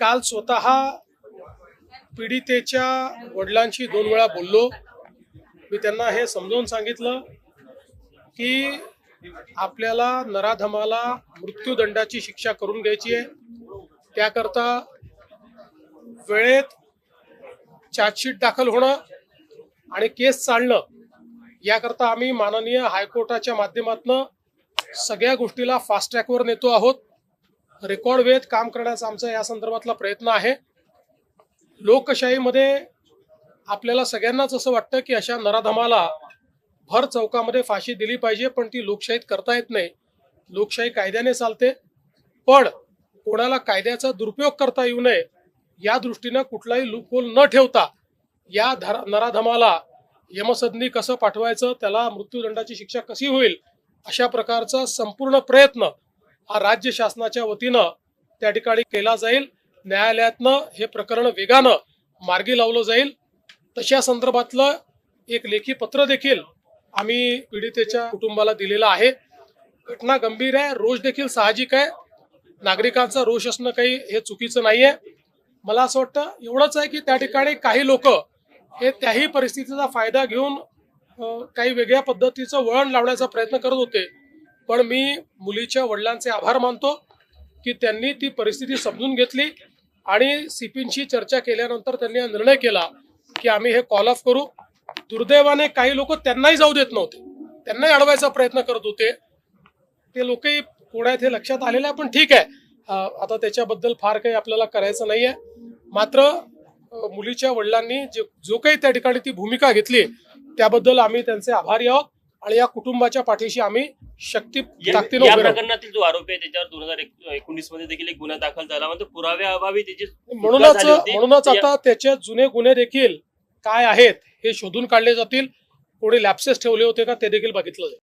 काल स्वतः पीडितेच्या वडिलांशी 2 वेळा बोललो। मी त्यांना हे समजावून सांगितलं की आपल्याला नराधमाला मृत्यूदंडाची शिक्षा करून घ्यायची आहे। त्याकरता वेळेत चार्जशीट दाखल होणं आणि केस चालणं याकरता आम्ही माननीय हायकोर्टाच्या माध्यमातून सगळ्या गोष्टीला फास्ट ट्रॅकवर नेतो आहोत। रेकॉर्ड वेळेत काम करण्याचा आमचा या संदर्भातला प्रयत्न आहे। लोकशाहीमध्ये आपल्याला सगळ्यांनाच असं वाटतं की अशा नराधमाला भर चौकामध्ये फाशी दिली पाहिजे, पण ती लोकशाहीत करता येत नाही। लोकशाही कायद्याने चालते, पण कोणाला कायद्याचा दुरुपयोग करता येऊ नये या दृष्टीने कुठलाही लूपहोल न ठेवता या नराधमाला यमसदनी कसं पाठवायचं, त्याला मृत्यूदंडाची शिक्षा कशी होईल, अशा प्रकारचा संपूर्ण प्रयत्न हा राज्य शासनाच्या वतीनं त्या ठिकाणी केला जाईल। न्यायालयातनं हे प्रकरण वेगानं मार्गी लावलं जाईल। तशा संदर्भातलं एक लेखी पत्र देखील आम्ही पीडितेच्या कुटुंबाला दिलेलं आहे। घटना गंभीर आहे, रोष देखील साहजिक आहे। नागरिकांचा रोष असणं काही हे चुकीचं नाहीये। मला असं वाटतं एवढंच आहे की त्या ठिकाणी काही लोक हे त्याही परिस्थितीचा फायदा घेऊन काही वेगळ्या पद्धतीचं वळण लावण्याचा प्रयत्न करत होते, पण मी मुलीच्या वडिलांचे आभार मानतो की त्यांनी ती परिस्थिती समजून घेतली आणि सीपींशी चर्चा केल्यानंतर त्यांनी हा निर्णय केला की आम्ही हे कॉल ऑफ करू। दुर्दैवाने काही लोक त्यांनाही जाऊ देत नव्हते, त्यांनाही अडवायचा प्रयत्न करत होते। ते लोकही कोण आहेत हे लक्षात आलेलं आहे, पण ठीक आहे, आता त्याच्याबद्दल फार काही आपल्याला करायचं नाहीये। मात्र मुलीच्या वडिलांनी जो काही त्या ठिकाणी ती भूमिका घेतली त्याबद्दल आम्ही त्यांचे आभारी आहोत आणि या कुटुंबाच्या पाठीशी आम्ही शक्ती ताकदीने या उभे राहू। प्रकरणातील जो आरोपी आहे त्याच्यावर 2019 मध्ये देखील एक गुन्हा दाखल झाला, म्हणजे पुराव्याअभावी त्याची म्हणूनच आता त्याचे जुने गुन्हे देखील काय आहेत हे शोधून काढले जातील। कोणी लॅप्सेस ठेवले होते का ते देखील बघितलं जाईल।